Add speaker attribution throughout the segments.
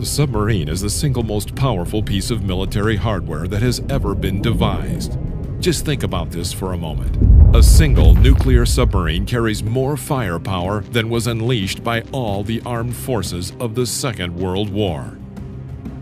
Speaker 1: The submarine is the single most powerful piece of military hardware that has ever been devised. Just think about this for a moment. A single nuclear submarine carries more firepower than was unleashed by all the armed forces of the Second World War.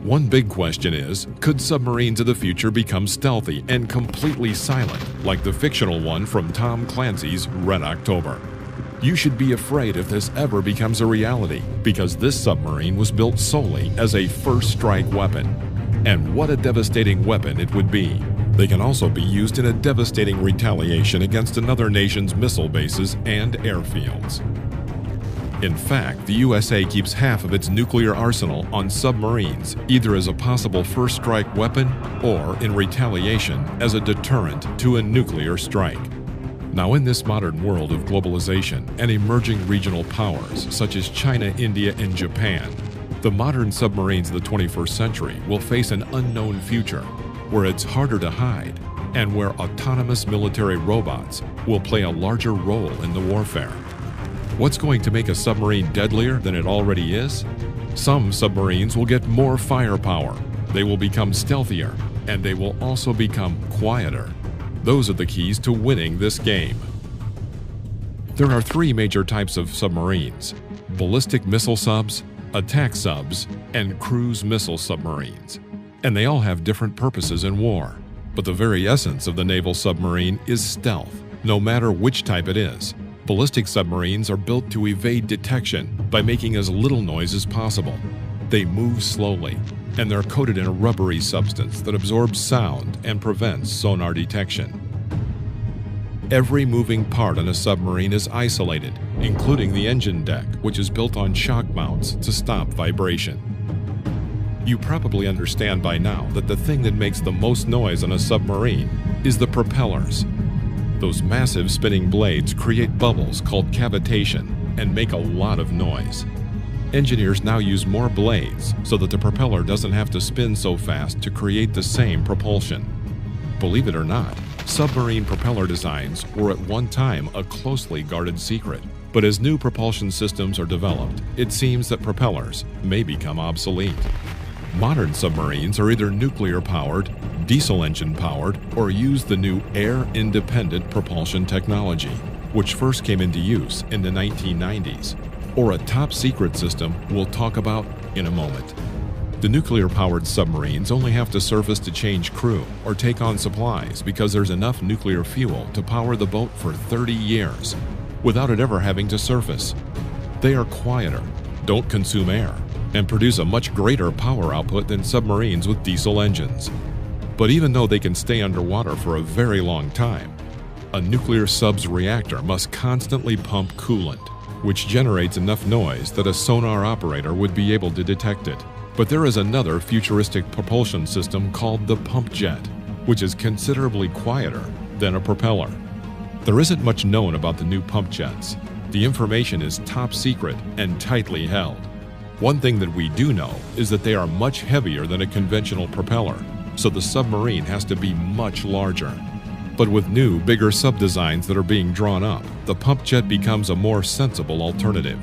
Speaker 1: One big question is, could submarines of the future become stealthy and completely silent, like the fictional one from Tom Clancy's Red October? You should be afraid if this ever becomes a reality, because this submarine was built solely as a first strike weapon. And what a devastating weapon it would be. They can also be used in a devastating retaliation against another nation's missile bases and airfields. In fact, the USA keeps half of its nuclear arsenal on submarines, either as a possible first strike weapon or in retaliation as a deterrent to a nuclear strike. Now, in this modern world of globalization and emerging regional powers such as China, India, and Japan, the modern submarines of the 21st century will face an unknown future where it's harder to hide and where autonomous military robots will play a larger role in the warfare. What's going to make a submarine deadlier than it already is? Some submarines will get more firepower, they will become stealthier, and they will also become quieter. Those are the keys to winning this game. There are three major types of submarines: ballistic missile subs, attack subs, and cruise missile submarines. And they all have different purposes in war. But the very essence of the naval submarine is stealth, no matter which type it is. Ballistic submarines are built to evade detection by making as little noise as possible. They move slowly, and they're coated in a rubbery substance that absorbs sound and prevents sonar detection. Every moving part on a submarine is isolated, including the engine deck, which is built on shock mounts to stop vibration. You probably understand by now that the thing that makes the most noise on a submarine is the propellers. Those massive spinning blades create bubbles called cavitation and make a lot of noise. Engineers now use more blades so that the propeller doesn't have to spin so fast to create the same propulsion. Believe it or not, submarine propeller designs were at one time a closely guarded secret. But as new propulsion systems are developed, it seems that propellers may become obsolete. Modern submarines are either nuclear-powered, diesel engine-powered, or use the new air-independent propulsion technology, which first came into use in the 1990s, or a top-secret system we'll talk about in a moment. The nuclear-powered submarines only have to surface to change crew or take on supplies because there's enough nuclear fuel to power the boat for 30 years, without it ever having to surface. They are quieter, don't consume air, and produce a much greater power output than submarines with diesel engines. But even though they can stay underwater for a very long time, a nuclear sub's reactor must constantly pump coolant, which generates enough noise that a sonar operator would be able to detect it. But there is another futuristic propulsion system called the pump jet, which is considerably quieter than a propeller. There isn't much known about the new pump jets. The information is top secret and tightly held. One thing that we do know is that they are much heavier than a conventional propeller, so the submarine has to be much larger. But with new, bigger sub-designs that are being drawn up, the pump jet becomes a more sensible alternative.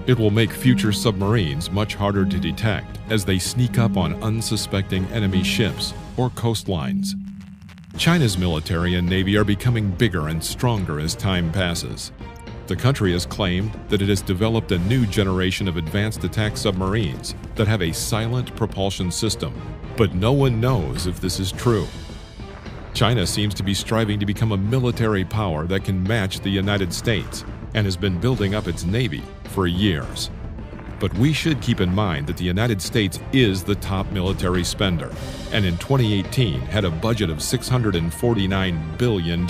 Speaker 1: It will make future submarines much harder to detect as they sneak up on unsuspecting enemy ships or coastlines. China's military and navy are becoming bigger and stronger as time passes. The country has claimed that it has developed a new generation of advanced attack submarines that have a silent propulsion system, but no one knows if this is true. China seems to be striving to become a military power that can match the United States and has been building up its navy for years. But we should keep in mind that the United States is the top military spender, and in 2018 had a budget of $649 billion.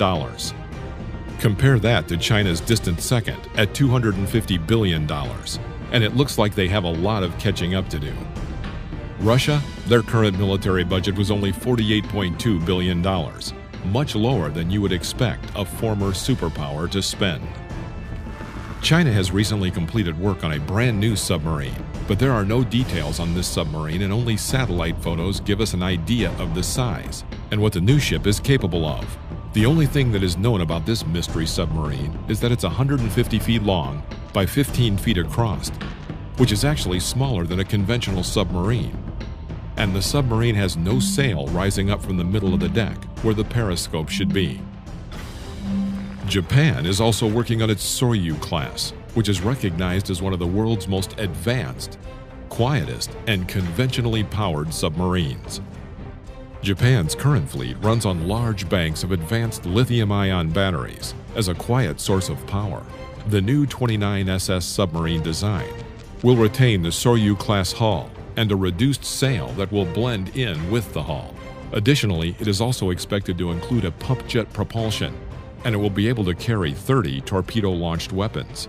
Speaker 1: Compare that to China's distant second at $250 billion, and it looks like they have a lot of catching up to do. Russia, their current military budget was only $48.2 billion, much lower than you would expect a former superpower to spend. China has recently completed work on a brand new submarine, but there are no details on this submarine and only satellite photos give us an idea of the size and what the new ship is capable of. The only thing that is known about this mystery submarine is that it's 150 feet long by 15 feet across. which is actually smaller than a conventional submarine. And the submarine has no sail rising up from the middle of the deck, where the periscope should be. Japan is also working on its Soryu class, which is recognized as one of the world's most advanced, quietest, and conventionally powered submarines. Japan's current fleet runs on large banks of advanced lithium-ion batteries as a quiet source of power. The new 29SS submarine design will retain the Soryu-class hull and a reduced sail that will blend in with the hull. Additionally, it is also expected to include a pump jet propulsion, and it will be able to carry 30 torpedo-launched weapons,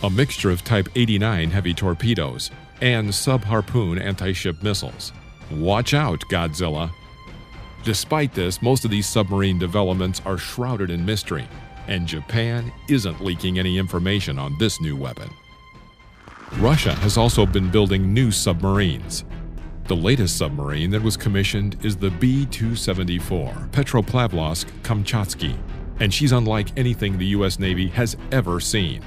Speaker 1: a mixture of Type 89 heavy torpedoes, and sub-Harpoon anti-ship missiles. Watch out, Godzilla! Despite this, most of these submarine developments are shrouded in mystery, and Japan isn't leaking any information on this new weapon. Russia has also been building new submarines. The latest submarine that was commissioned is the B-274 Petropavlovsk-Kamchatsky, and she's unlike anything the U.S. Navy has ever seen.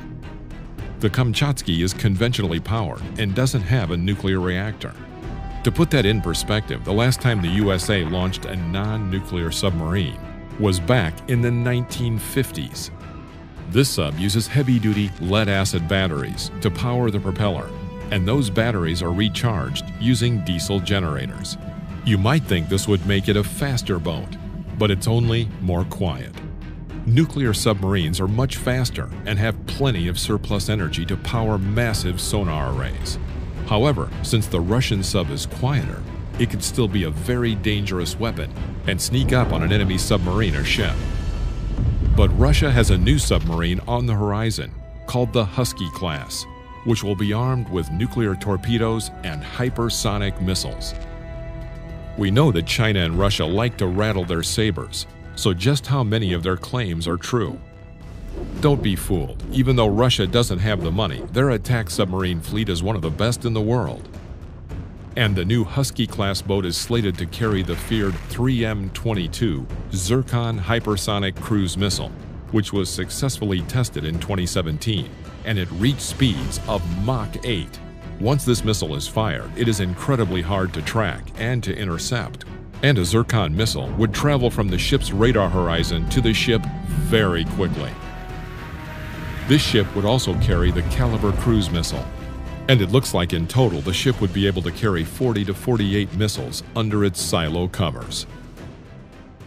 Speaker 1: The Kamchatsky is conventionally powered and doesn't have a nuclear reactor. To put that in perspective, the last time the USA launched a non-nuclear submarine was back in the 1950s. This sub uses heavy-duty lead-acid batteries to power the propeller, and those batteries are recharged using diesel generators. You might think this would make it a faster boat, but it's only more quiet. Nuclear submarines are much faster and have plenty of surplus energy to power massive sonar arrays. However, since the Russian sub is quieter, it could still be a very dangerous weapon and sneak up on an enemy submarine or ship. But Russia has a new submarine on the horizon called the Husky class, which will be armed with nuclear torpedoes and hypersonic missiles. We know that China and Russia like to rattle their sabers, so just how many of their claims are true? Don't be fooled. Even though Russia doesn't have the money, their attack submarine fleet is one of the best in the world. And the new Husky-class boat is slated to carry the feared 3M-22 Zircon hypersonic cruise missile, which was successfully tested in 2017, and it reached speeds of Mach 8. Once this missile is fired, it is incredibly hard to track and to intercept. And a Zircon missile would travel from the ship's radar horizon to the ship very quickly. This ship would also carry the Caliber cruise missile, and it looks like in total the ship would be able to carry 40 to 48 missiles under its silo covers.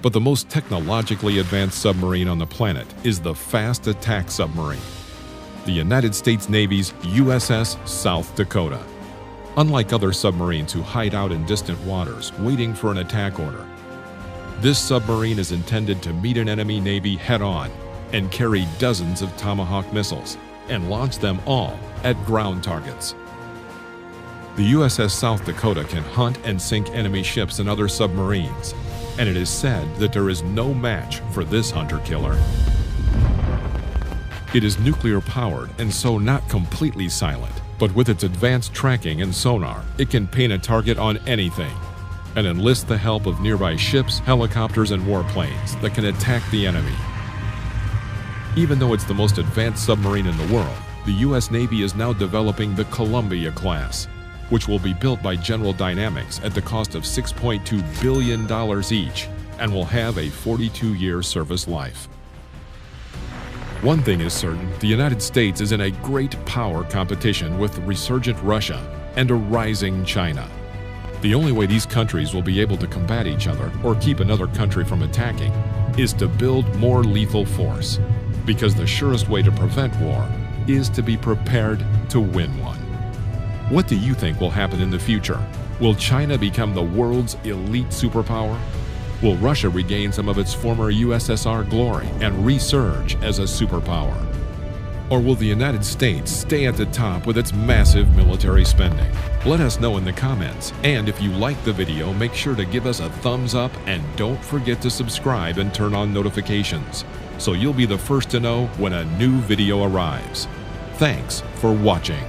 Speaker 1: But the most technologically advanced submarine on the planet is the fast attack submarine, the United States Navy's USS South Dakota. Unlike other submarines who hide out in distant waters waiting for an attack order, this submarine is intended to meet an enemy navy head-on and carry dozens of Tomahawk missiles and launch them all at ground targets. The USS South Dakota can hunt and sink enemy ships and other submarines, and it is said that there is no match for this hunter-killer. It is nuclear-powered and so not completely silent, but with its advanced tracking and sonar, it can paint a target on anything and enlist the help of nearby ships, helicopters, and warplanes that can attack the enemy. Even though it's the most advanced submarine in the world, the U.S. Navy is now developing the Columbia class, which will be built by General Dynamics at the cost of $6.2 billion each and will have a 42-year service life. One thing is certain, the United States is in a great power competition with resurgent Russia and a rising China. The only way these countries will be able to combat each other or keep another country from attacking is to build more lethal force, because the surest way to prevent war is to be prepared to win one. What do you think will happen in the future? Will China become the world's elite superpower? Will Russia regain some of its former USSR glory and resurge as a superpower? Or will the United States stay at the top with its massive military spending? Let us know in the comments, and if you like the video, make sure to give us a thumbs up and don't forget to subscribe and turn on notifications, so you'll be the first to know when a new video arrives. Thanks for watching.